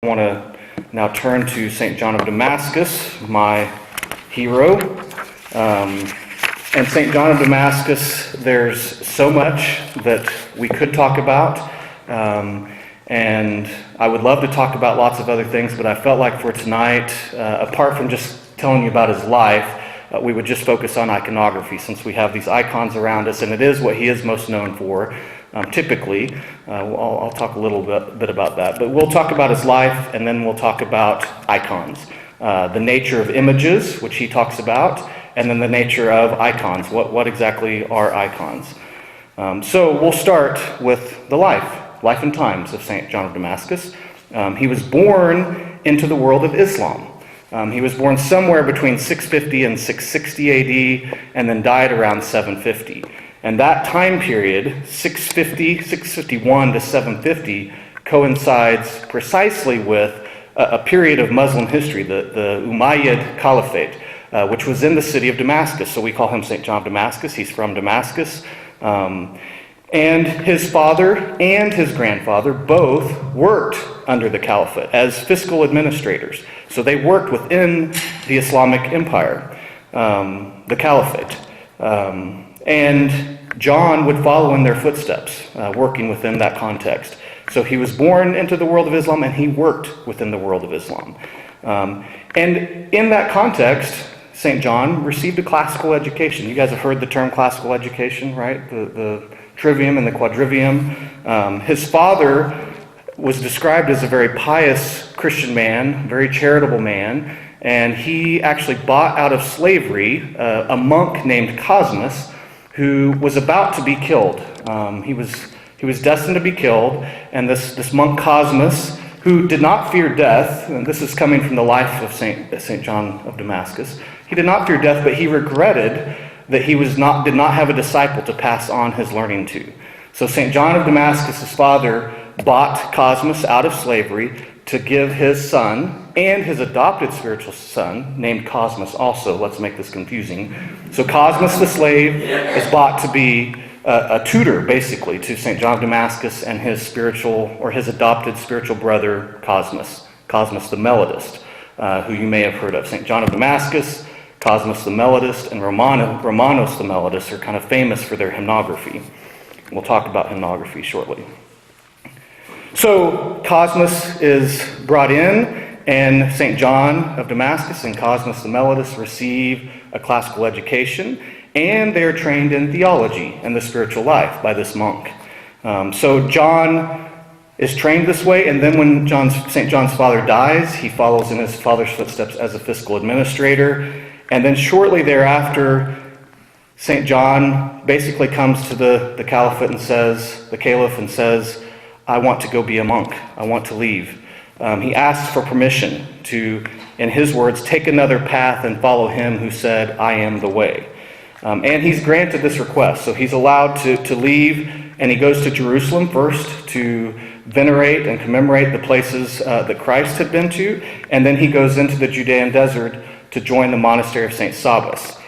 want to now turn to St. John of Damascus, my hero. And St. John of Damascus, there's so much that we could talk about. And I would love to talk about lots of other things, but I felt like for tonight, apart from just telling you about his life, we would just focus on iconography, since we have these icons around us, and it is what he is most known for. Typically, I'll talk a little bit about that, but we'll talk about his life, and then we'll talk about icons, the nature of images, which he talks about, and then the nature of icons. What exactly are icons? So we'll start with the life and times of St. John of Damascus. He was born into the world of Islam. He was born somewhere between 650 and 660 AD, and then died around 750. And that time period, 651 to 750, coincides precisely with a period of Muslim history, the Umayyad Caliphate, which was in the city of Damascus. So we call him St. John of Damascus. He's from Damascus. And his father and his grandfather both worked under the caliphate as fiscal administrators. So they worked within the Islamic Empire, the caliphate. And John would follow in their footsteps, working within that context. So he was born into the world of Islam, and he worked within the world of Islam. And in that context, St. John received a classical education. You guys have heard the term classical education, right? The trivium and the quadrivium. His father was described as a very pious Christian man, very charitable man, and he actually bought out of slavery a monk named Cosmas, who was about to be killed. He was destined to be killed, and this monk Cosmas, who did not fear death, and this is coming from the life of St. John of Damascus, he did not fear death, but he regretted that he did not have a disciple to pass on his learning to. So St. John of Damascus' father bought Cosmas out of slavery to give his son and his adopted spiritual son, named Cosmas also. Let's make this confusing. So Cosmas the slave is bought to be a tutor, basically, to St. John of Damascus and his adopted spiritual brother, Cosmas the Melodist, who you may have heard of. St. John of Damascus, Cosmas the Melodist, and Romanos the Melodist are kind of famous for their hymnography. We'll talk about hymnography shortly. So Cosmas is brought in, and St. John of Damascus and Cosmas the Melodist receive a classical education, and they are trained in theology and the spiritual life by this monk. So John is trained this way, and then when St. John's father dies, he follows in his father's footsteps as a fiscal administrator. And then shortly thereafter, St. John basically comes to the caliphate and says, the caliph, and says, I want to go be a monk. I want to leave. He asks for permission to, in his words, take another path and follow him who said, I am the way. And he's granted this request. So he's allowed to leave, and he goes to Jerusalem first to venerate and commemorate the places that Christ had been to, and then he goes into the Judean desert to join the monastery of St. Sabas,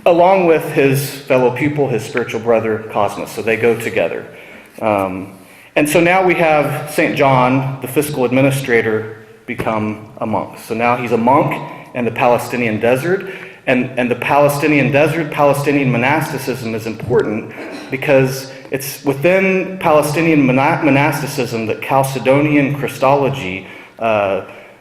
along with his fellow pupil, his spiritual brother, Cosmas. So they go together. And so now we have St. John, the fiscal administrator, become a monk. So now he's a monk in the Palestinian desert. And the Palestinian desert, Palestinian monasticism is important because it's within Palestinian monasticism that Chalcedonian Christology,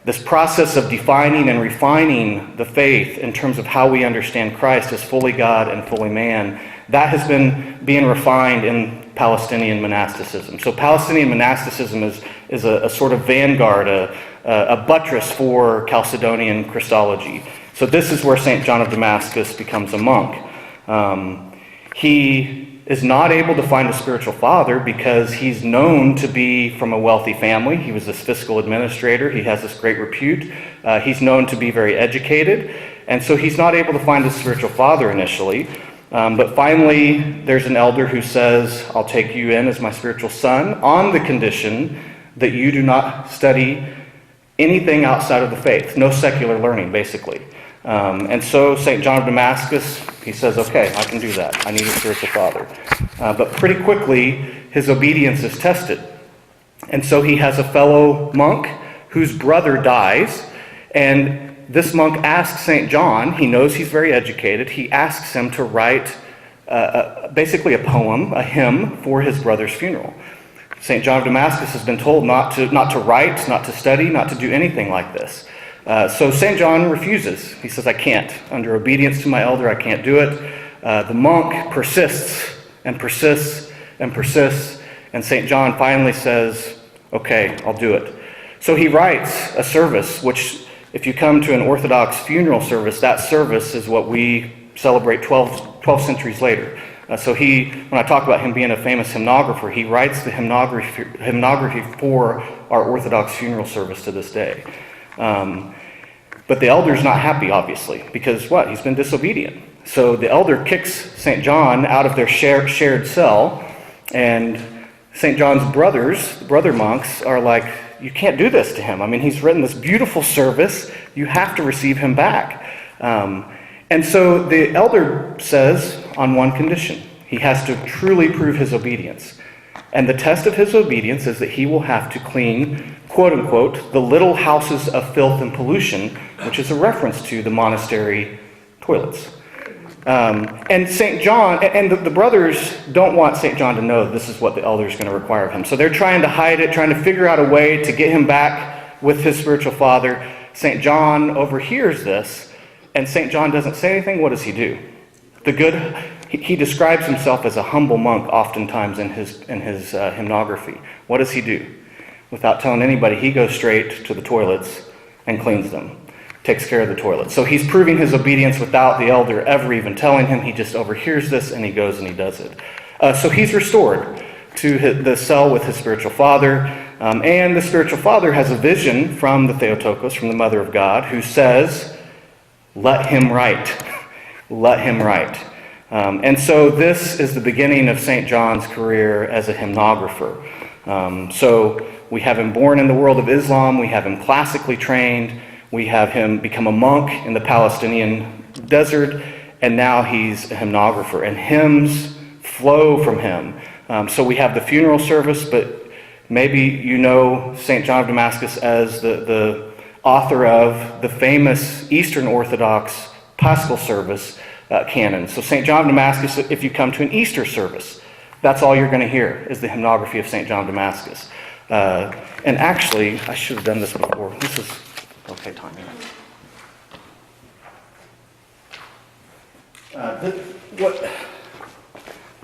this process of defining and refining the faith in terms of how we understand Christ as fully God and fully man, that has been being refined in Palestinian monasticism. So Palestinian monasticism is a sort of vanguard, a buttress for Chalcedonian Christology. So this is where St. John of Damascus becomes a monk. He is not able to find a spiritual father because he's known to be from a wealthy family. He was this fiscal administrator. He has this great repute. He's known to be very educated. And so he's not able to find a spiritual father initially. But finally, there's an elder who says, I'll take you in as my spiritual son on the condition that you do not study anything outside of the faith. No secular learning, basically. And so St. John of Damascus, he says, okay, I can do that. I need a spiritual father. But pretty quickly, his obedience is tested. And so he has a fellow monk whose brother dies, and this monk asks St. John, he knows he's very educated, he asks him to write basically a poem, a hymn for his brother's funeral. St. John of Damascus has been told not to write, not to study, not to do anything like this. So St. John refuses. He says, I can't. Under obedience to my elder, I can't do it. The monk persists and persists and persists, and St. John finally says, okay, I'll do it. So he writes a service, which if you come to an Orthodox funeral service, that service is what we celebrate 12 centuries later. So when I talk about him being a famous hymnographer, he writes the hymnography for our Orthodox funeral service to this day. But the elder's not happy, obviously, because what? He's been disobedient. So the elder kicks St. John out of their shared cell, and St. John's brother monks, are like, you can't do this to him. I mean, he's written this beautiful service. You have to receive him back. And so the elder says, on one condition, he has to truly prove his obedience. And the test of his obedience is that he will have to clean, quote unquote, the little houses of filth and pollution, which is a reference to the monastery toilets. And St. John, and the brothers don't want St. John to know this is what the elder is going to require of him. So they're trying to hide it, trying to figure out a way to get him back with his spiritual father. St. John overhears this, and St. John doesn't say anything. What does he do? He describes himself as a humble monk oftentimes in his hymnography. What does he do? Without telling anybody, he goes straight to the toilets and cleans them. Takes care of the toilets. So he's proving his obedience without the elder ever even telling him. He just overhears this and he goes and he does it. So he's restored to the cell with his spiritual father. And the spiritual father has a vision from the Theotokos, from the Mother of God, who says, let him write. Let him write. And so this is the beginning of St. John's career as a hymnographer. So we have him born in the world of Islam. We have him classically trained. We have him become a monk in the Palestinian desert. And now he's a hymnographer. And hymns flow from him. So we have the funeral service, but maybe you know St. John of Damascus as the author of the famous Eastern Orthodox Paschal service canon. So St. John of Damascus, if you come to an Easter service, that's all you're going to hear is the hymnography of St. John of Damascus. And actually, I should have done this before. This is okay timing.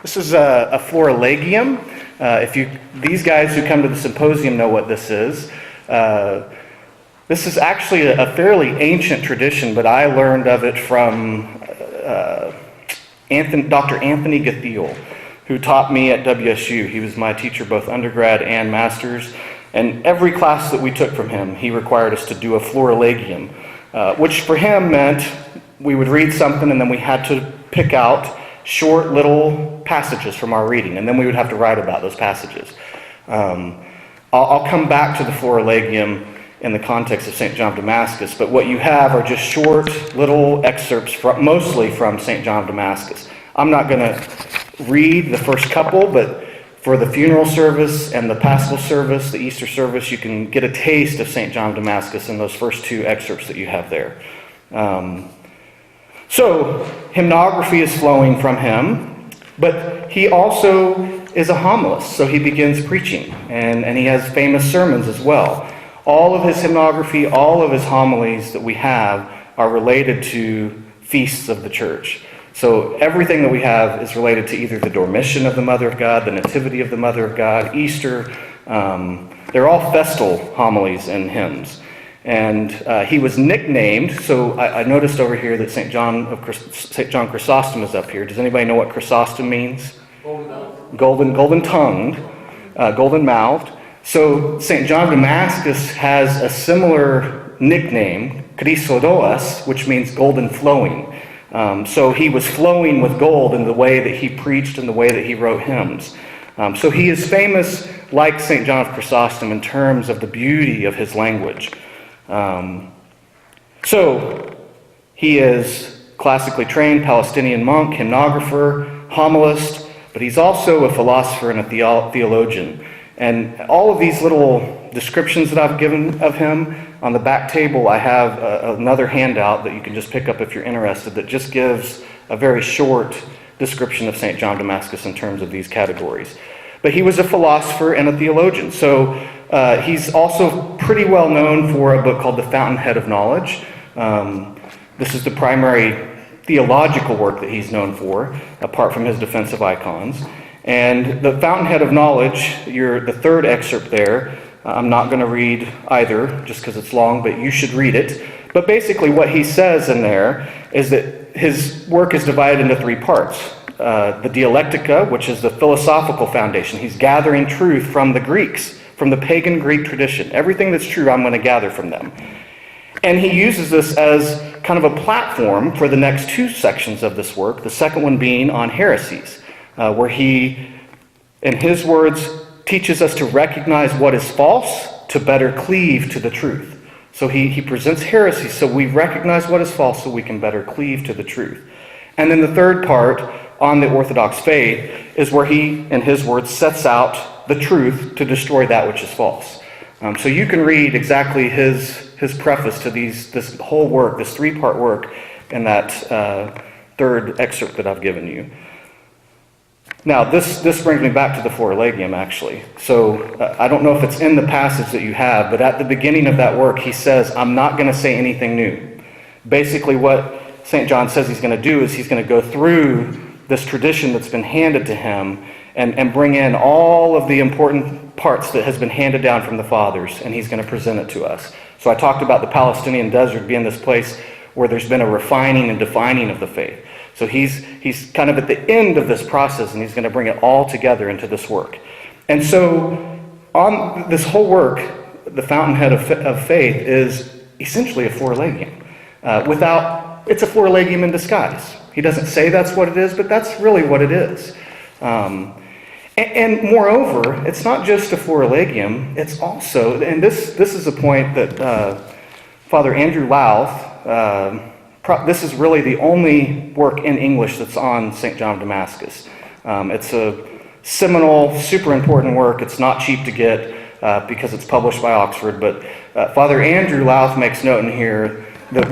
This is a florilegium. These guys who come to the symposium know what this is. This is actually a fairly ancient tradition, but I learned of it from Dr. Anthony Gathiel, who taught me at WSU. He was my teacher both undergrad and master's. And every class that we took from him, he required us to do a florilegium, which for him meant we would read something and then we had to pick out short little passages from our reading, and then we would have to write about those passages. I'll come back to the florilegium in the context of St. John of Damascus, but what you have are just short little excerpts mostly from St. John of Damascus. I'm not going to read the first couple, but for the funeral service and the Paschal service, the Easter service, you can get a taste of St. John of Damascus in those first two excerpts that you have there. So, hymnography is flowing from him, but he also is a homilist, so he begins preaching, and he has famous sermons as well. All of his hymnography, all of his homilies that we have are related to feasts of the church. So everything that we have is related to either the Dormition of the Mother of God, the Nativity of the Mother of God, Easter. They're all festal homilies and hymns. And he was nicknamed, so I noticed over here that St. John Chrysostom is up here. Does anybody know what Chrysostom means? Golden-tongued, golden-mouthed. So St. John of Damascus has a similar nickname, Chrysodoas, which means golden flowing. So he was flowing with gold in the way that he preached and the way that he wrote hymns. So he is famous like St. John of Chrysostom in terms of the beauty of his language. So he is classically trained Palestinian monk, hymnographer, homilist, but he's also a philosopher and a theologian. And all of these little descriptions that I've given of him, on the back table I have another handout that you can just pick up if you're interested that just gives a very short description of St. John of Damascus in terms of these categories. But he was a philosopher and a theologian. So he's also pretty well known for a book called The Fountainhead of Knowledge. This is the primary theological work that he's known for, apart from his defense of icons. And the Fountainhead of Knowledge, the third excerpt there, I'm not going to read either just because it's long, but you should read it. But basically what he says in there is that his work is divided into three parts. The Dialectica, which is the philosophical foundation. He's gathering truth from the Greeks, from the pagan Greek tradition. Everything that's true, I'm going to gather from them. And he uses this as kind of a platform for the next two sections of this work, the second one being on heresies, where he, in his words, teaches us to recognize what is false to better cleave to the truth. So he presents heresies so we recognize what is false so we can better cleave to the truth. And then the third part on the Orthodox faith is where he, in his words, sets out the truth to destroy that which is false. So you can read exactly his preface to this whole work, this three-part work, in that third excerpt that I've given you. Now, this brings me back to the Florilegium, actually. So I don't know if it's in the passage that you have, but at the beginning of that work, he says, I'm not going to say anything new. Basically, what St. John says he's going to do is he's going to go through this tradition that's been handed to him and bring in all of the important parts that has been handed down from the fathers, and he's going to present it to us. So I talked about the Palestinian desert being this place where there's been a refining and defining of the faith. So he's kind of at the end of this process, and he's going to bring it all together into this work. And so on this whole work, the Fountainhead of Faith is essentially a Florilegium. It's a Florilegium in disguise. He doesn't say that's what it is, but that's really what it is. And moreover, it's not just a Florilegium, it's also, and this is a point that Father Andrew Louth, this is really the only work in English that's on St. John of Damascus. It's a seminal, super important work. It's not cheap to get because it's published by Oxford, but Father Andrew Louth makes note in here that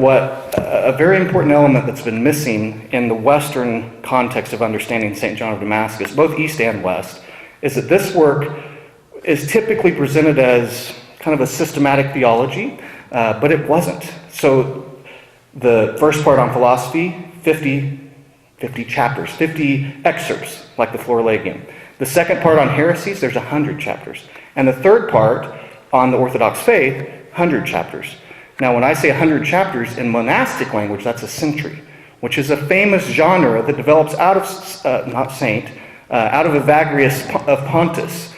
a very important element that's been missing in the Western context of understanding St. John of Damascus, both East and West, is that this work is typically presented as kind of a systematic theology, but it wasn't. So the first part on philosophy, 50 chapters, 50 excerpts, like the Florilegium. The second part on heresies, there's 100 chapters. And the third part on the Orthodox faith, 100 chapters. Now, when I say 100 chapters, in monastic language, that's a century, which is a famous genre that develops out of, out of Evagrius of Pontus.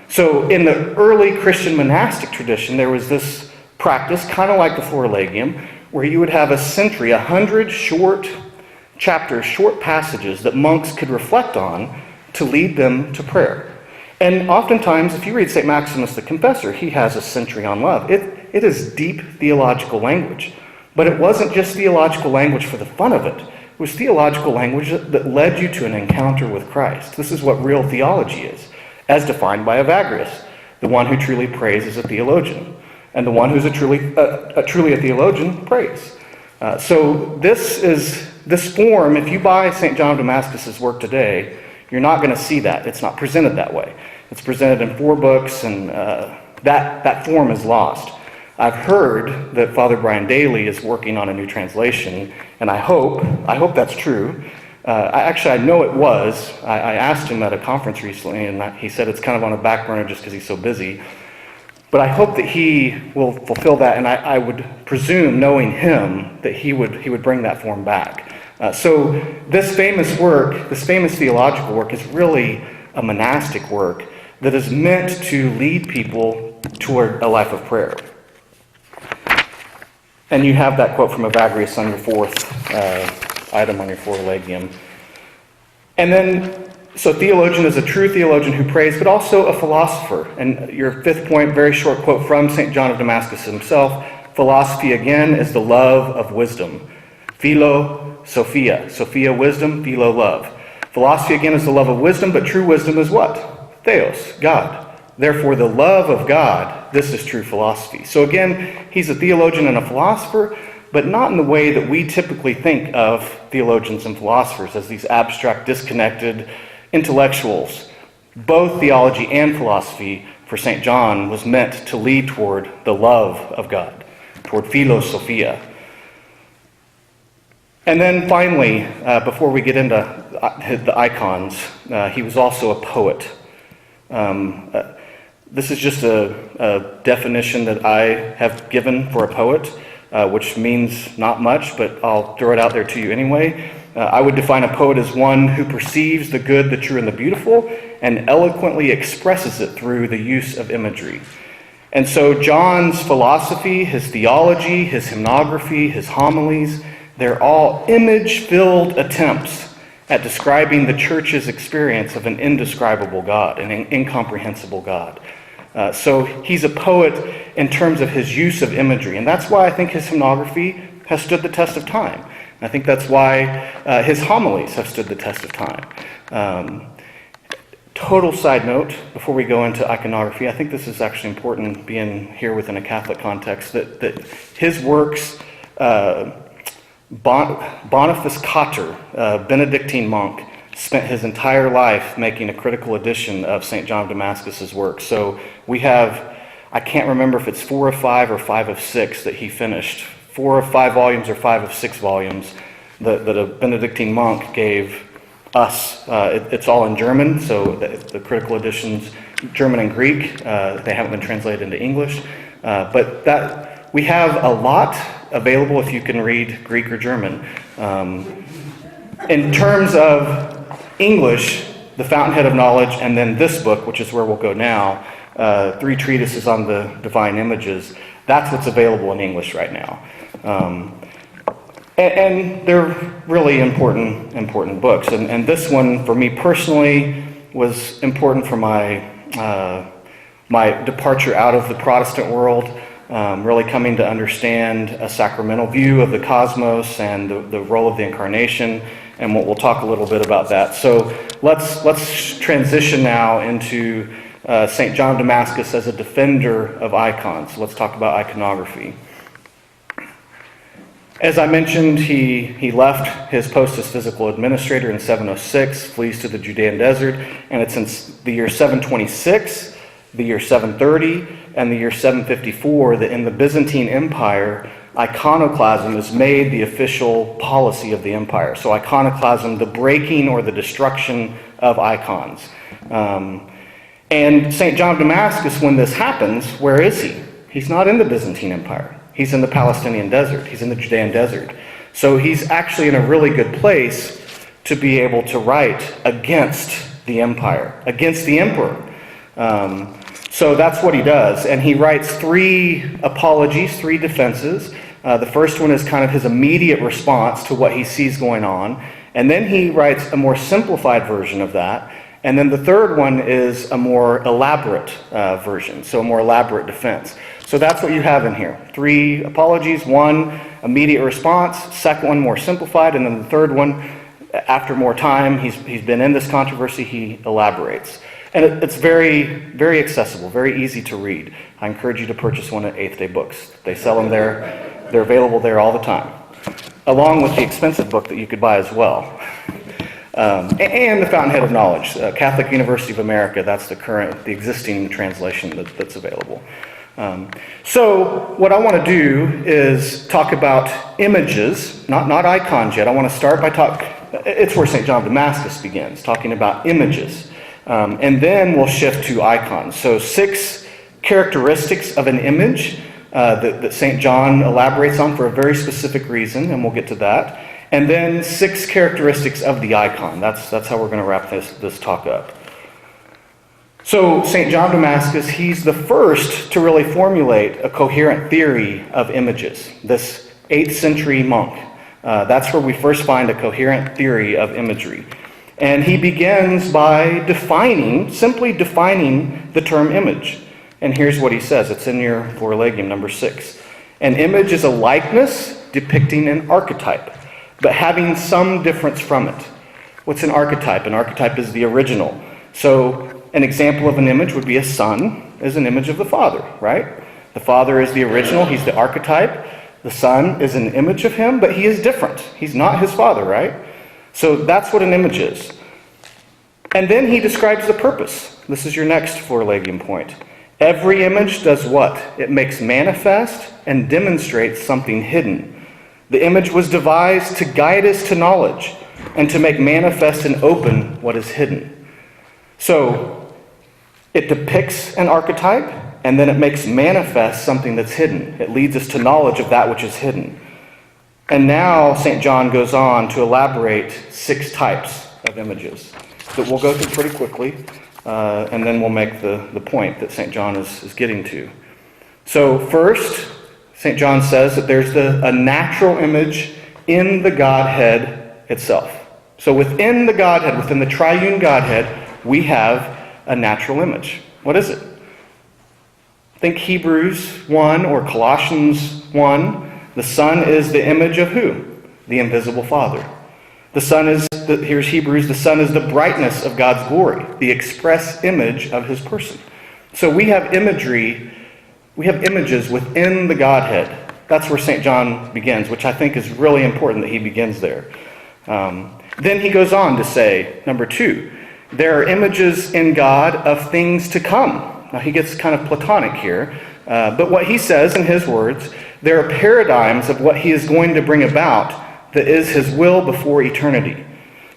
So in the early Christian monastic tradition, there was this practice, kind of like the Florilegium, where you would have a century, 100 short chapters, short passages that monks could reflect on to lead them to prayer. And oftentimes, if you read St. Maximus the Confessor, he has a century on love. It is deep theological language. But it wasn't just theological language for the fun of it. It was theological language that led you to an encounter with Christ. This is what real theology is, as defined by Evagrius. The one who truly prays is a theologian. And the one who's truly a theologian prays. So this form, if you buy St. John of Damascus' work today, you're not going to see that. It's not presented that way. It's presented in 4 books, and that form is lost. I've heard that Father Brian Daly is working on a new translation, and I hope that's true. I know it was. I asked him at a conference recently, and he said it's kind of on a back burner just because he's so busy. But I hope that he will fulfill that, and I would presume, knowing him, that he would bring that form back. So this famous work, this famous theological work, is really a monastic work that is meant to lead people toward a life of prayer. And you have that quote from Evagrius on your 4th item on your Florilegium. And then, so theologian is a true theologian who prays, but also a philosopher. And your 5th point, very short quote from St. John of Damascus himself. Philosophy, again, is the love of wisdom. Philo, Sophia. Sophia, wisdom. Philo, love. Philosophy, again, is the love of wisdom, but true wisdom is what? theos, God. Therefore, the love of God, this is true philosophy. So again, he's a theologian and a philosopher, but not in the way that we typically think of theologians and philosophers, as these abstract, disconnected intellectuals. Both theology and philosophy for St. John was meant to lead toward the love of God, toward philosophia. And then finally, before we get into the icons, he was also a poet. This is just a definition that I have given for a poet, which means not much, but I'll throw it out there to you anyway. I would define a poet as one who perceives the good, the true, and the beautiful, and eloquently expresses it through the use of imagery. And so John's philosophy, his theology, his hymnography, his homilies, they're all image-filled attempts at describing the church's experience of an indescribable God, an incomprehensible God. So he's a poet in terms of his use of imagery, and that's why I think his hymnography has stood the test of time. I think that's why his homilies have stood the test of time. Total side note, before we go into iconography, I think this is actually important, being here within a Catholic context, that his works, Boniface Cotter, a Benedictine monk, spent his entire life making a critical edition of St. John of Damascus's work. So we have, I can't remember if it's 4 of 5 or 5 of 6 that he finished. 4 of 5 volumes or 5 of 6 volumes that a Benedictine monk gave us. It's all in German, so the critical editions, German and Greek, they haven't been translated into English. But that we have a lot available if you can read Greek or German. In terms of English, the Fountainhead of Knowledge, and then this book, which is where we'll go now, 3 treatises on the divine images, that's what's available in English right now. And they're really important books. And this one, for me personally, was important for my departure out of the Protestant world, really coming to understand a sacramental view of the cosmos and the role of the Incarnation, and we'll talk a little bit about that. So let's transition now into St. John of Damascus as a defender of icons. Let's talk about iconography. As I mentioned, he left his post as physical administrator in 706, flees to the Judean desert, and it's in the year 726, the year 730, and the year 754 that in the Byzantine Empire, iconoclasm is made the official policy of the empire. So iconoclasm, the breaking or the destruction of icons. And St. John of Damascus, when this happens, where is he? He's not in the Byzantine Empire. He's in the Palestinian desert. He's in the Judean desert. So he's actually in a really good place to be able to write against the empire, against the emperor. So that's what he does. And he writes 3 apologies, 3 defenses. The first one is kind of his immediate response to what he sees going on. And then he writes a more simplified version of that. And then the third one is a more elaborate version, so a more elaborate defense. So that's what you have in here. 3 apologies, 1 immediate response, second one more simplified, and then the third one, after more time, he's been in this controversy, he elaborates. And it's very, very accessible, very easy to read. I encourage you to purchase one at Eighth Day Books. They sell them there. They're available there all the time, along with the expensive book that you could buy as well. And the Fountainhead of Knowledge, Catholic University of America, that's the existing translation that's available. So what I want to do is talk about images, not icons yet. I want to start by it's where St. John of Damascus begins, talking about images. And then we'll shift to icons. So 6 characteristics of an image that St. John elaborates on for a very specific reason, and we'll get to that. And then 6 characteristics of the icon. That's how we're going to wrap this talk up. So St. John of Damascus, he's the first to really formulate a coherent theory of images. This 8th century monk. That's where we first find a coherent theory of imagery. And he begins by simply defining the term image. And here's what he says. It's in your Florilegium, number 6. An image is a likeness depicting an archetype, but having some difference from it. What's an archetype? An archetype is the original. So An example of an image would be a son is an image of the Father, right? The Father is the original, he's the archetype. The Son is an image of him, but he is different. He's not his Father, right? So that's what an image is. And then he describes the purpose. This is your next four-legged point. Every image does what? It makes manifest and demonstrates something hidden. The image was devised to guide us to knowledge and to make manifest and open what is hidden. So it depicts an archetype, and then it makes manifest something that's hidden. It leads us to knowledge of that which is hidden. And now St. John goes on to elaborate 6 types of images that we'll go through pretty quickly, and then we'll make the point that St. John is getting to. So first, St. John says that there's a natural image in the Godhead itself. So within the Godhead, within the triune Godhead, we have a natural image. What is it? Think Hebrews 1 or Colossians 1. The Son is the image of who? The invisible Father. The Son is, here's Hebrews, the Son is the brightness of God's glory, the express image of his person. So we have imagery, we have images within the Godhead. That's where St. John begins, which I think is really important that he begins there. Then he goes on to say, number 2, there are images in God of things to come. Now he gets kind of Platonic here, but what he says in his words, there are paradigms of what he is going to bring about that is his will before eternity.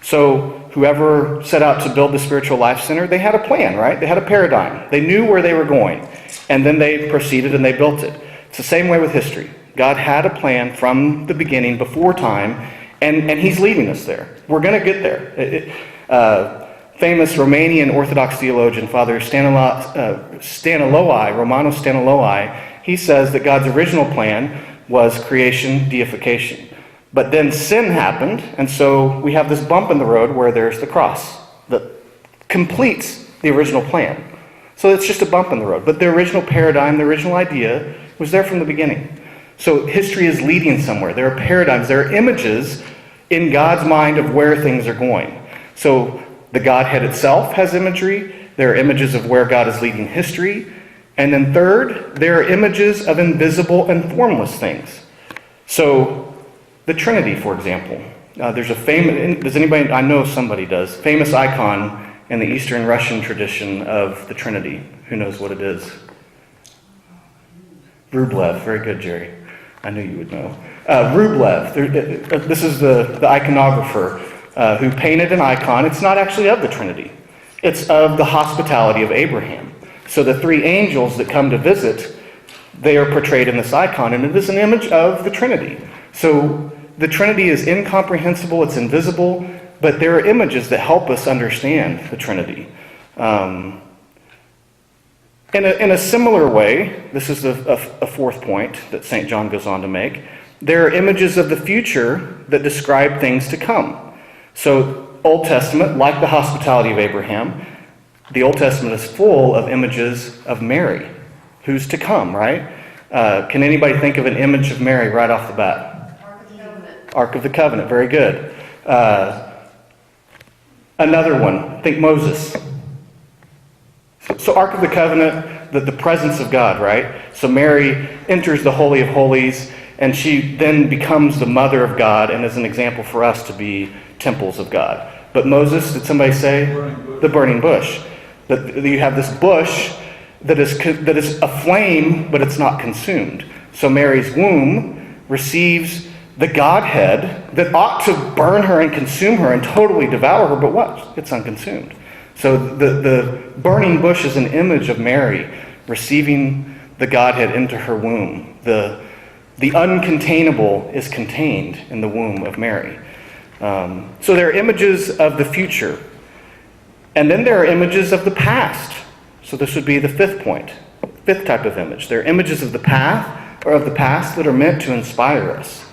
So whoever set out to build the Spiritual Life Center, they had a plan, right? They had a paradigm. They knew where they were going, and then they proceeded and they built it. It's the same way with history. God had a plan from the beginning, before time, and he's leading us there. We're going to get there. Famous Romanian Orthodox theologian, Father Romano Staniloae, he says that God's original plan was creation, deification. But then sin happened, and so we have this bump in the road where there's the cross that completes the original plan. So it's just a bump in the road. But the original paradigm, the original idea was there from the beginning. So history is leading somewhere. There are paradigms, there are images in God's mind of where things are going. So the Godhead itself has imagery. There are images of where God is leading history. And then third, there are images of invisible and formless things. So the Trinity, for example. There's a famous, does anybody, I know somebody does, famous icon in the Eastern Russian tradition of the Trinity. Who knows what it is? Rublev. Very good, Jerry. I knew you would know. Rublev. This is the iconographer who painted an icon. It's not actually of the Trinity. It's of the hospitality of Abraham. So the 3 angels that come to visit, they are portrayed in this icon, and it is an image of the Trinity. So the Trinity is incomprehensible, it's invisible, but there are images that help us understand the Trinity. In a similar way, this is a 4th point that St. John goes on to make, there are images of the future that describe things to come. So Old Testament, like the hospitality of Abraham, the Old Testament is full of images of Mary, who's to come, right? Can anybody think of an image of Mary right off the bat? Ark of the Covenant. Ark of the Covenant, very good. Another one, think Moses. So Ark of the Covenant, the presence of God, right? So Mary enters the Holy of Holies, and she then becomes the mother of God and is an example for us to be temples of God. But Moses, did somebody say? The burning bush. That you have this bush that is aflame, but it's not consumed. So Mary's womb receives the Godhead that ought to burn her and consume her and totally devour her, but what? It's unconsumed. So the burning bush is an image of Mary receiving the Godhead into her womb. The uncontainable is contained in the womb of Mary. So there are images of the future. And then there are images of the past. So this would be the 5th point, 5th type of image. There are images of the past that are meant to inspire us.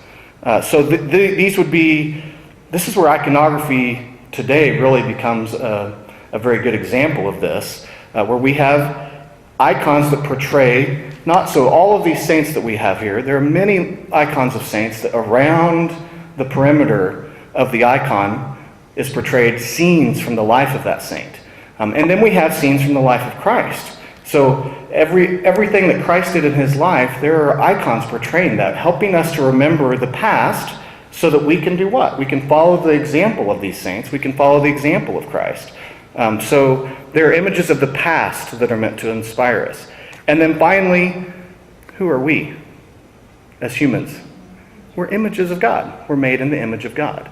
So these would be, this is where iconography today really becomes a very good example of this, where we have icons that portray, not so all of these saints that we have here, there are many icons of saints that around the perimeter of the icon is portrayed scenes from the life of that saint. And then we have scenes from the life of Christ. So everything that Christ did in his life, there are icons portraying that, helping us to remember the past so that we can do what? We can follow the example of these saints. We can follow the example of Christ. So there are images of the past that are meant to inspire us. And then finally, who are we as humans? We're images of God. We're made in the image of God.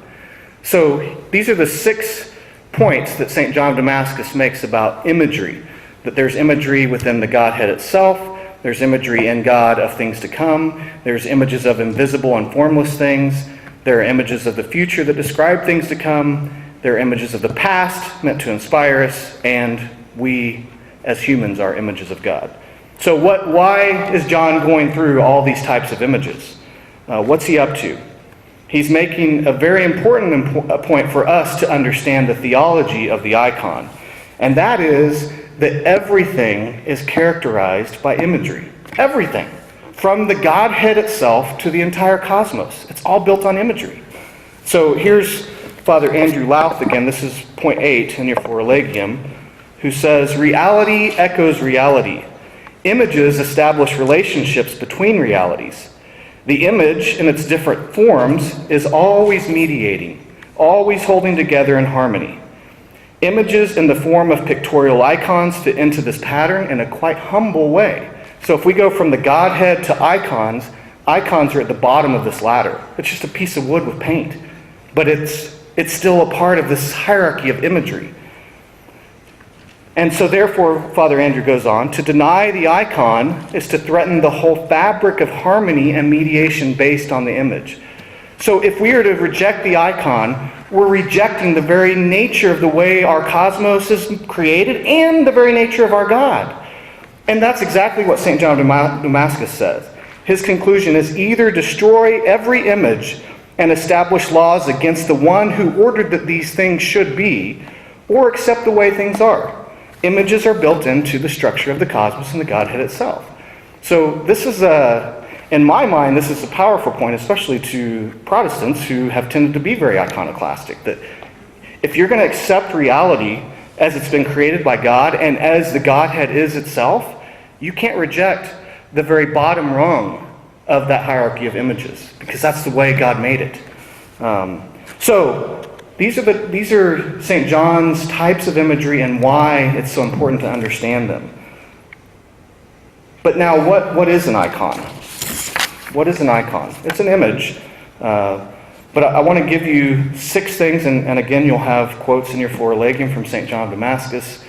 So these are the 6 points that St. John of Damascus makes about imagery. That there's imagery within the Godhead itself. There's imagery in God of things to come. There's images of invisible and formless things. There are images of the future that describe things to come. There are images of the past meant to inspire us. And we, as humans, are images of God. So why is John going through all these types of images? What's he up to? He's making a very important point for us to understand the theology of the icon. And that is that everything is characterized by imagery. Everything. From the Godhead itself to the entire cosmos. It's all built on imagery. So here's Father Andrew Louth again. This is point 8 in your Florilegium, who says, reality echoes reality. Images establish relationships between realities. The image, in its different forms, is always mediating, always holding together in harmony. Images in the form of pictorial icons fit into this pattern in a quite humble way. So if we go from the Godhead to icons, icons are at the bottom of this ladder. It's just a piece of wood with paint. But it's still a part of this hierarchy of imagery. And so therefore, Father Andrew goes on, to deny the icon is to threaten the whole fabric of harmony and mediation based on the image. So if we are to reject the icon, we're rejecting the very nature of the way our cosmos is created and the very nature of our God. And that's exactly what St. John of Damascus says. His conclusion is either destroy every image and establish laws against the one who ordered that these things should be, or accept the way things are. Images are built into the structure of the cosmos and the Godhead itself. So this is in my mind, this is a powerful point, especially to Protestants who have tended to be very iconoclastic, that if you're going to accept reality as it's been created by God and as the Godhead is itself, you can't reject the very bottom rung of that hierarchy of images, because that's the way God made it. So these are St. John's types of imagery and why it's so important to understand them. But now, what is an icon? What is an icon? It's an image. But I want to give you 6 things, and again, you'll have quotes in your Florilegium from St. John of Damascus.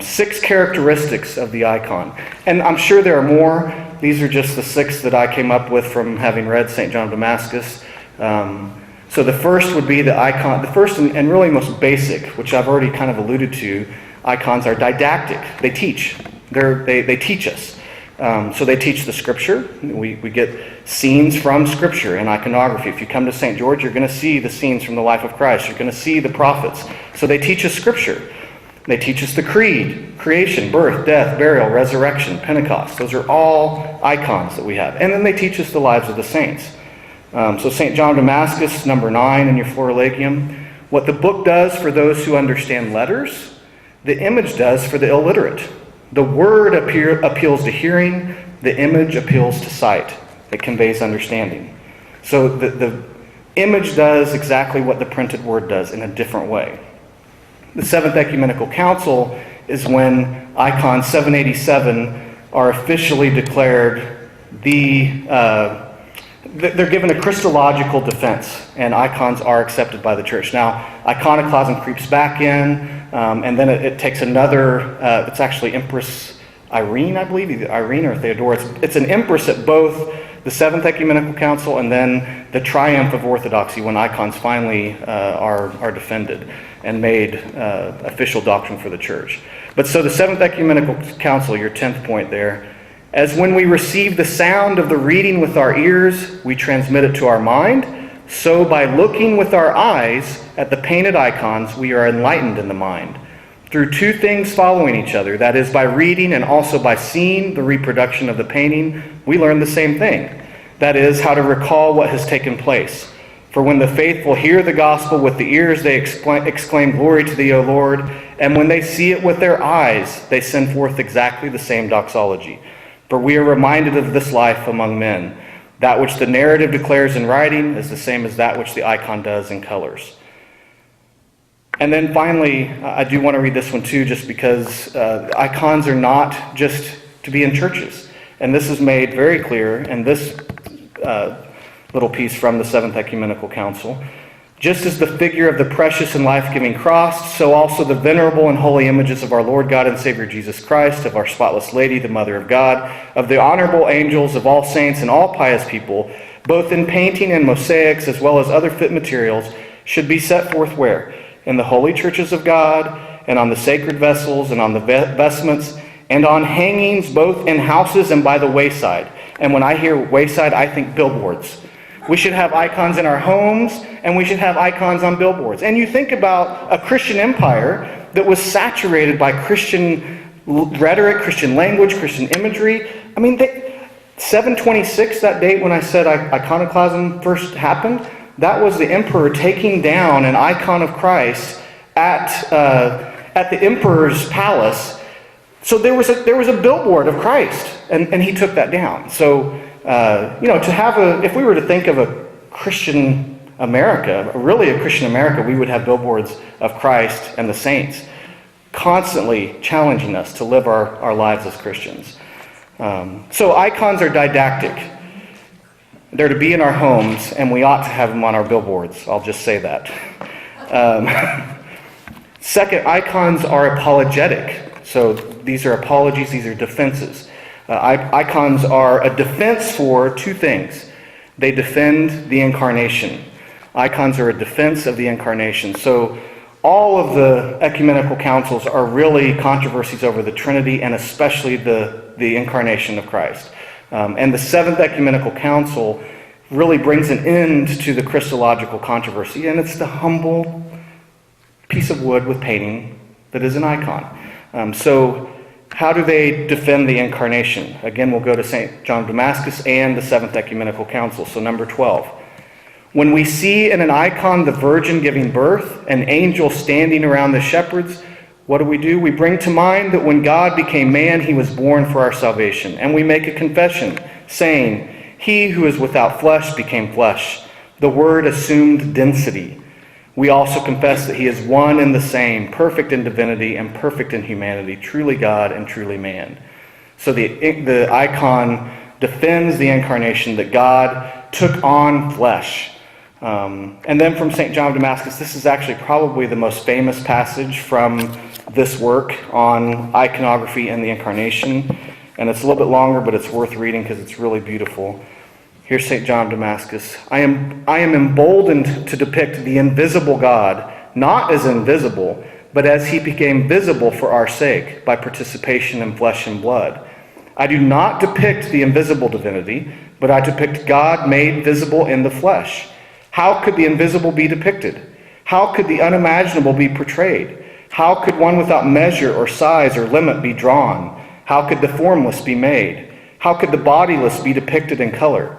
6 characteristics of the icon. And I'm sure there are more. These are just the 6 that I came up with from having read St. John of Damascus. So the first would be the icon. The first and really most basic, which I've already kind of alluded to, icons are didactic. They teach. They teach us. So they teach the Scripture. We get scenes from Scripture and iconography. If you come to St. George, you're going to see the scenes from the life of Christ. You're going to see the prophets. So they teach us Scripture. They teach us the creed, creation, birth, death, burial, resurrection, Pentecost. Those are all icons that we have. And then they teach us the lives of the saints. So St. John of Damascus, number 9 in your Florilegium. What the book does for those who understand letters, the image does for the illiterate. The word appeals to hearing, the image appeals to sight. It conveys understanding. So the image does exactly what the printed word does in a different way. The Seventh Ecumenical Council is when icons 787 are officially declared they're given a Christological defense, and icons are accepted by the Church. Now, iconoclasm creeps back in, and then it takes another, it's actually Empress Irene, I believe, either Irene or Theodora. It's an empress at both the Seventh Ecumenical Council and then the triumph of orthodoxy, when icons finally are defended and made official doctrine for the Church. But so the Seventh Ecumenical Council, your 10th point there, as when we receive the sound of the reading with our ears, we transmit it to our mind, so by looking with our eyes at the painted icons, we are enlightened in the mind. Through 2 things following each other, that is, by reading and also by seeing the reproduction of the painting, we learn the same thing. That is, how to recall what has taken place. For when the faithful hear the gospel with the ears, they exclaim, "Glory to thee, O Lord." And when they see it with their eyes, they send forth exactly the same doxology. For we are reminded of this life among men. That which the narrative declares in writing is the same as that which the icon does in colors. And then finally, I do want to read this one too, just because icons are not just to be in churches. And this is made very clear in this little piece from the Seventh Ecumenical Council. Just as the figure of the precious and life-giving cross, so also the venerable and holy images of our Lord God and Savior Jesus Christ, of our spotless Lady, the Mother of God, of the honorable angels, of all saints and all pious people, both in painting and mosaics as well as other fit materials, should be set forth where? In the holy churches of God, and on the sacred vessels, and on the vestments, and on hangings both in houses and by the wayside. And when I hear wayside, I think billboards. We should have icons in our homes, and we should have icons on billboards. And you think about a Christian empire that was saturated by Christian rhetoric, Christian language, Christian imagery. I mean, 726, that date when I said iconoclasm first happened, that was the emperor taking down an icon of Christ at the emperor's palace. So there was a billboard of Christ, and he took that down. So, if we were to think of a Christian America, really a Christian America, we would have billboards of Christ and the saints constantly challenging us to live our lives as Christians. So icons are didactic. They're to be in our homes, and we ought to have them on our billboards. I'll just say that. Second, icons are apologetic. So these are apologies, these are defenses. Icons are a defense for two things. They defend the incarnation. Icons are a defense of the incarnation. So all of the ecumenical councils are really controversies over the Trinity, and especially the incarnation of Christ. And the Seventh Ecumenical Council really brings an end to the Christological controversy, and it's the humble piece of wood with painting that is an icon. So how do they defend the incarnation? Again, we'll go to St. John of Damascus and the Seventh Ecumenical Council. So number 12. When we see in an icon the Virgin giving birth, an angel standing around the shepherds, what do? We bring to mind that when God became man, he was born for our salvation. And we make a confession, saying, "He who is without flesh became flesh." The Word assumed density. We also confess that he is one and the same, perfect in divinity and perfect in humanity, truly God and truly man. So the icon defends the incarnation, that God took on flesh. And then from St. John of Damascus, this is actually probably the most famous passage from this work on iconography and the incarnation. And it's a little bit longer, but it's worth reading because it's really beautiful. Here's St. John of Damascus. I am emboldened to depict the invisible God, not as invisible, but as he became visible for our sake, by participation in flesh and blood. I do not depict the invisible divinity, but I depict God made visible in the flesh. How could the invisible be depicted? How could the unimaginable be portrayed? How could one without measure or size or limit be drawn? How could the formless be made? How could the bodiless be depicted in color?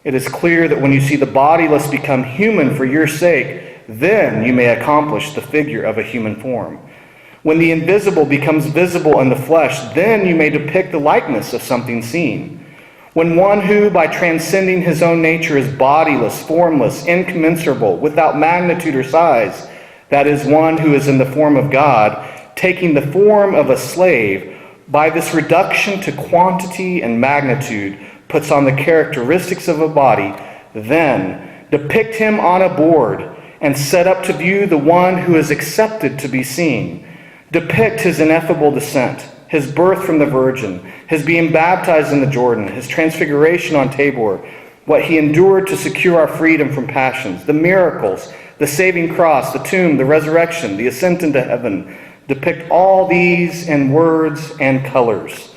It is clear that when you see the bodiless become human for your sake, then you may accomplish the figure of a human form. When the invisible becomes visible in the flesh, then you may depict the likeness of something seen. When one who, by transcending his own nature, is bodiless, formless, incommensurable, without magnitude or size, that is, one who is in the form of God, taking the form of a slave, by this reduction to quantity and magnitude, puts on the characteristics of a body, then depict him on a board and set up to view the one who is accepted to be seen. Depict his ineffable descent, his birth from the Virgin, his being baptized in the Jordan, his transfiguration on Tabor, what he endured to secure our freedom from passions, the miracles, the saving cross, the tomb, the resurrection, the ascent into heaven. Depict all these in words and colors.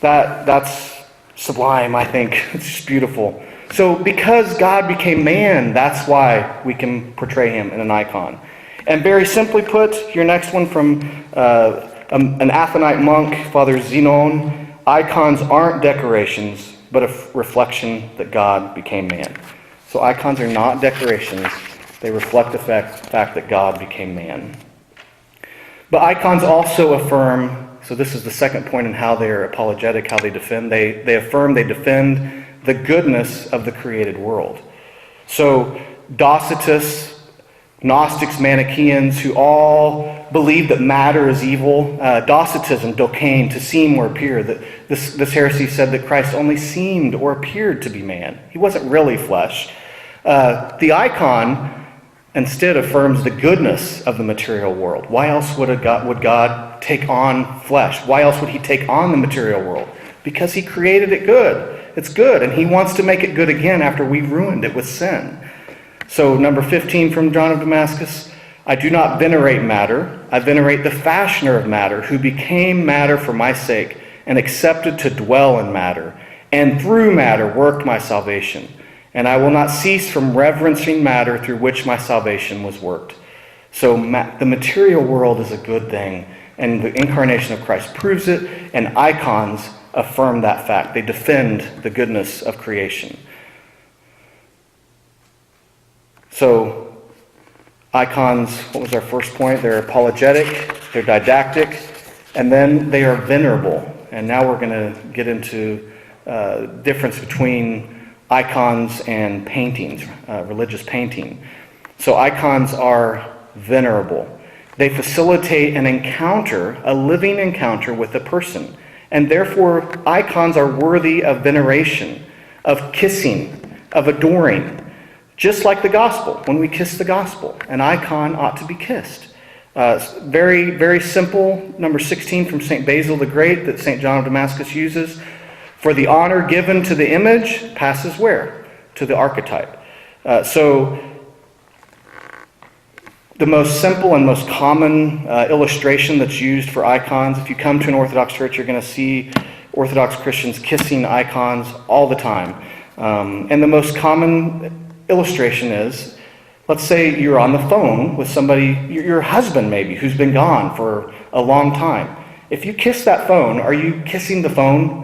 That's sublime, I think. It's just beautiful. So because God became man, that's why we can portray him in an icon. And very simply put, your next one from an Athonite monk, Father Zenon, icons aren't decorations, but a reflection that God became man. So icons are not decorations. They reflect the fact that God became man. But icons also affirm, so this is the second point in how they're apologetic, how they defend. They affirm, they defend the goodness of the created world. So Docetists, Gnostics, Manichaeans, who all believe that matter is evil. Docetism, dokein, to seem or appear. That this heresy said that Christ only seemed or appeared to be man. He wasn't really flesh. The icon instead affirms the goodness of the material world. Why else would God take on flesh? Why else would he take on the material world? Because he created it good. It's good, and he wants to make it good again after we ruined it with sin. So number 15 from John of Damascus, I do not venerate matter. I venerate the fashioner of matter, who became matter for my sake and accepted to dwell in matter, and through matter worked my salvation. And I will not cease from reverencing matter through which my salvation was worked. So the material world is a good thing, and the incarnation of Christ proves it, and icons affirm that fact. They defend the goodness of creation. So icons, what was our first point? They're apologetic, they're didactic, and then they are venerable. And now we're going to get into the difference between icons and paintings, religious painting. So icons are venerable. They facilitate an encounter, a living encounter with a person. And therefore, icons are worthy of veneration, of kissing, of adoring. Just like the gospel, when we kiss the gospel, an icon ought to be kissed. Very, very simple, number 16 from St. Basil the Great that St. John of Damascus uses. For the honor given to the image passes where? To the archetype. So the most simple and most common illustration that's used for icons, if you come to an Orthodox church, you're going to see Orthodox Christians kissing icons all the time. And the most common illustration is, let's say you're on the phone with somebody, your husband maybe, who's been gone for a long time. If you kiss that phone, are you kissing the phone?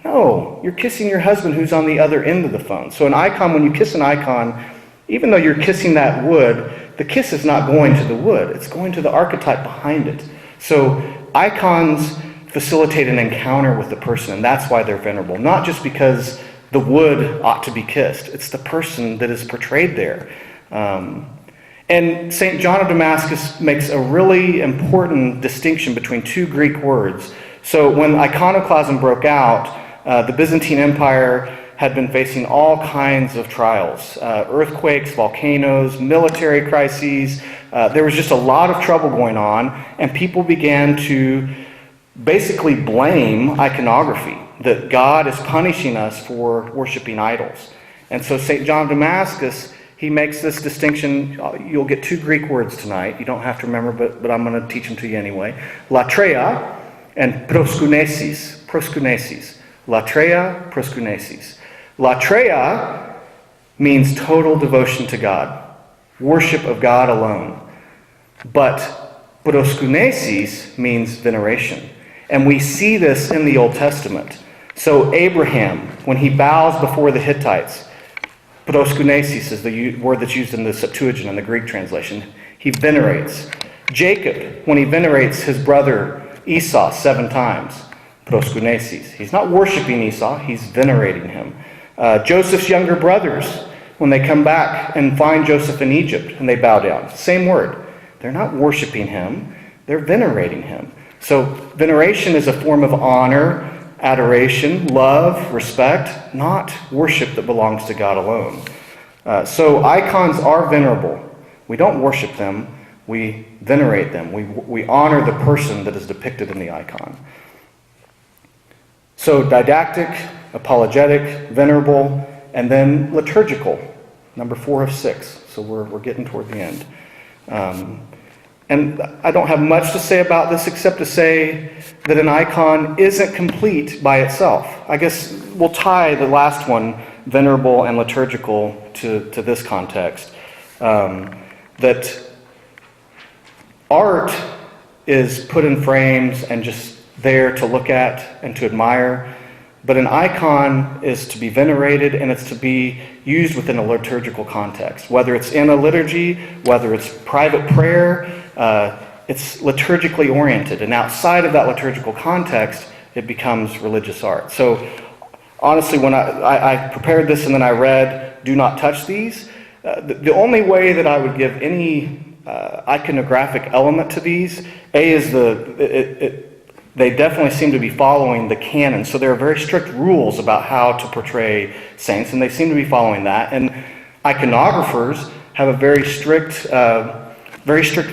No, you're kissing your husband who's on the other end of the phone. So an icon, when you kiss an icon, even though you're kissing that wood, the kiss is not going to the wood. It's going to the archetype behind it. So icons facilitate an encounter with the person, and that's why they're venerable. Not just because the wood ought to be kissed. It's the person that is portrayed there. And St. John of Damascus makes a really important distinction between two Greek words. So when iconoclasm broke out, the Byzantine Empire had been facing all kinds of trials. Earthquakes, volcanoes, military crises. There was just a lot of trouble going on, and people began to basically blame iconography, that God is punishing us for worshiping idols. And so St. John of Damascus, he makes this distinction. You'll get two Greek words tonight. You don't have to remember, but I'm going to teach them to you anyway. Latreia and proskunesis. Proskunesis. Latreia, proskunesis. Latreia means total devotion to God, worship of God alone. But proskunesis means veneration. And we see this in the Old Testament. So Abraham, when he bows before the Hittites, proskunesis is the word that's used in the Septuagint, in the Greek translation. He venerates. Jacob, when he venerates his brother Esau 7 times, proskunesis. He's not worshiping Esau, he's venerating him. Joseph's younger brothers, when they come back and find Joseph in Egypt and they bow down, same word. They're not worshiping him, they're venerating him. So veneration is a form of honor, adoration, love, respect, not worship that belongs to God alone. So icons are venerable. We don't worship them, we venerate them. We honor the person that is depicted in the icon. So didactic, apologetic, venerable, and then liturgical, number 4 of 6. So we're getting toward the end. And I don't have much to say about this except to say that an icon isn't complete by itself. I guess we'll tie the last one, venerable and liturgical, to this context. That art is put in frames and just there to look at and to admire. But an icon is to be venerated, and it's to be used within a liturgical context. Whether it's in a liturgy, whether it's private prayer, it's liturgically oriented. And outside of that liturgical context, it becomes religious art. So honestly, when I prepared this and then I read, do not touch these, the only way that I would give any iconographic element to these, is they definitely seem to be following the canon. So there are very strict rules about how to portray saints, and they seem to be following that. And iconographers have a very strict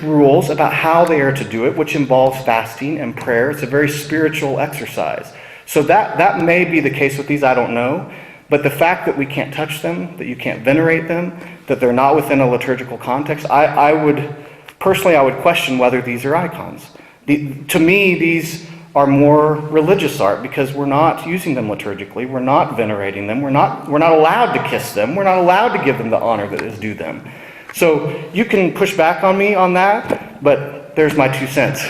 rules about how they are to do it, which involves fasting and prayer. It's a very spiritual exercise. So that may be the case with these, I don't know. But the fact that we can't touch them, that you can't venerate them, that they're not within a liturgical context, I would question whether these are icons. To me, these are more religious art because we're not using them liturgically. We're not venerating them. We're not allowed to kiss them. We're not allowed to give them the honor that is due them. So you can push back on me on that, but there's my 2 cents.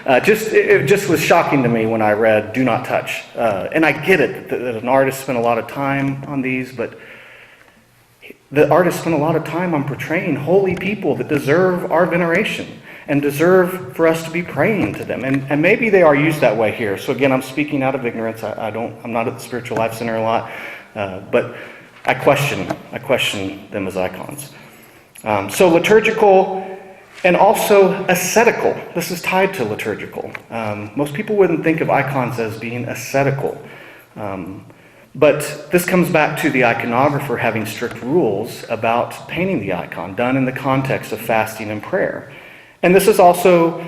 It just was shocking to me when I read "Do Not Touch," and I get it that an artist spent a lot of time on these, but the artist spent a lot of time on portraying holy people that deserve our veneration and deserve for us to be praying to them. And maybe they are used that way here. So again, I'm speaking out of ignorance. I'm not at the Spiritual Life Center a lot, but I question them as icons. So liturgical and also ascetical. This is tied to liturgical. Most people wouldn't think of icons as being ascetical. But this comes back to the iconographer having strict rules about painting the icon, done in the context of fasting and prayer. And this is also,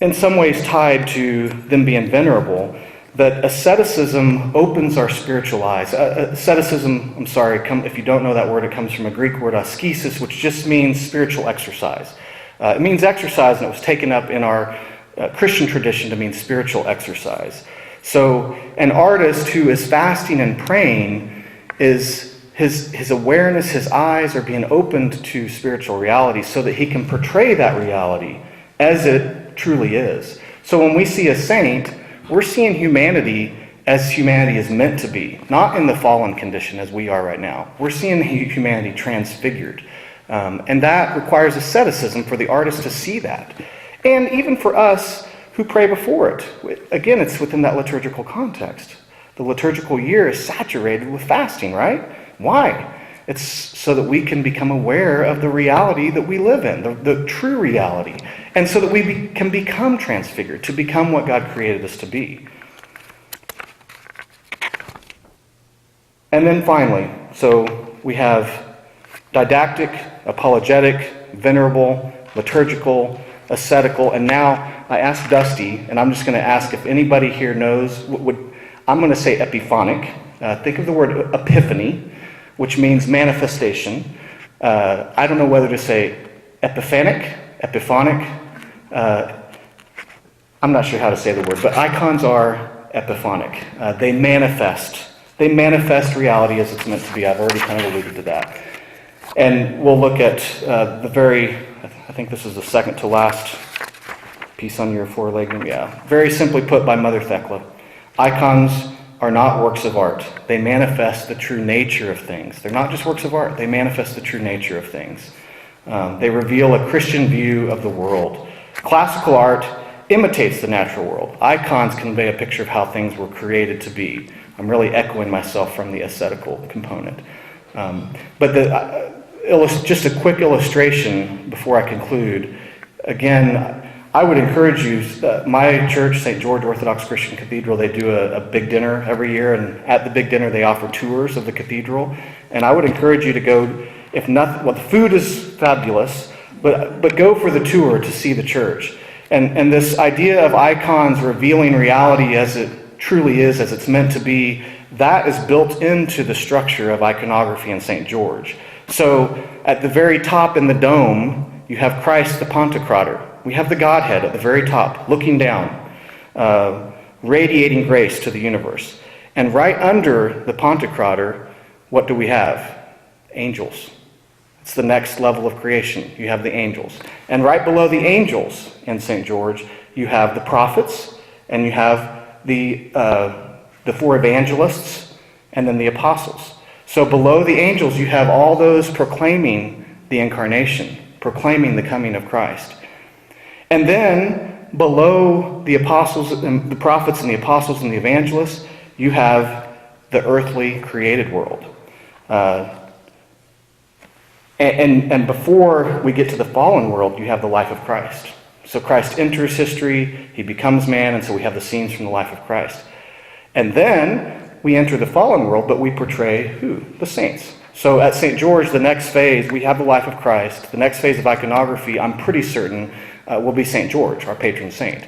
in some ways, tied to them being venerable, that asceticism opens our spiritual eyes. Asceticism, if you don't know that word, it comes from a Greek word, askesis, which just means spiritual exercise. It means exercise, and it was taken up in our Christian tradition to mean spiritual exercise. So an artist who is fasting and praying is his awareness, his eyes are being opened to spiritual reality so that he can portray that reality as it truly is. So when we see a saint, we're seeing humanity as humanity is meant to be, not in the fallen condition as we are right now. We're seeing humanity transfigured. And that requires asceticism for the artist to see that. And even for us who pray before it. Again, it's within that liturgical context. The liturgical year is saturated with fasting, right? Why? It's so that we can become aware of the reality that we live in, the true reality, and so that we can become transfigured, to become what God created us to be. And then finally, so we have didactic, apologetic, venerable, liturgical, ascetical, and now I asked Dusty, and I'm just going to ask if anybody here knows, I'm going to say epiphanic. Think of the word epiphany, which means manifestation. I don't know whether to say epiphanic. I'm not sure how to say the word, but icons are epiphanic. They manifest reality as it's meant to be. I've already kind of alluded to that. And we'll look at I think this is the second to last piece on your four-legged. Yeah. Very simply put by Mother Thecla, icons are not works of art. They manifest the true nature of things. They're not just works of art. They manifest the true nature of things. They reveal a Christian view of the world. Classical art imitates the natural world. Icons convey a picture of how things were created to be. I'm really echoing myself from the ascetical component. But just a quick illustration before I conclude. Again, I would encourage you, my church, St. George Orthodox Christian Cathedral, they do a big dinner every year, and at the big dinner they offer tours of the cathedral. And I would encourage you to go, if nothing, well, the food is fabulous, but go for the tour to see the church. And this idea of icons revealing reality as it truly is, as it's meant to be, that is built into the structure of iconography in St. George. So at the very top in the dome, you have Christ the Pantocrator. We have the Godhead at the very top, looking down, radiating grace to the universe. And right under the Pantocrator, what do we have? Angels. It's the next level of creation. You have the angels. And right below the angels in St. George, you have the prophets, and you have the four evangelists, and then the apostles. So below the angels, you have all those proclaiming the incarnation, proclaiming the coming of Christ. And then below the apostles and the prophets and the apostles and the evangelists, you have the earthly created world. And before we get to the fallen world, you have the life of Christ. So Christ enters history, he becomes man, and so we have the scenes from the life of Christ. And then we enter the fallen world, but we portray who? The saints. So at St. George, the next phase, we have the life of Christ. The next phase of iconography, I'm pretty certain, will be St. George, our patron saint.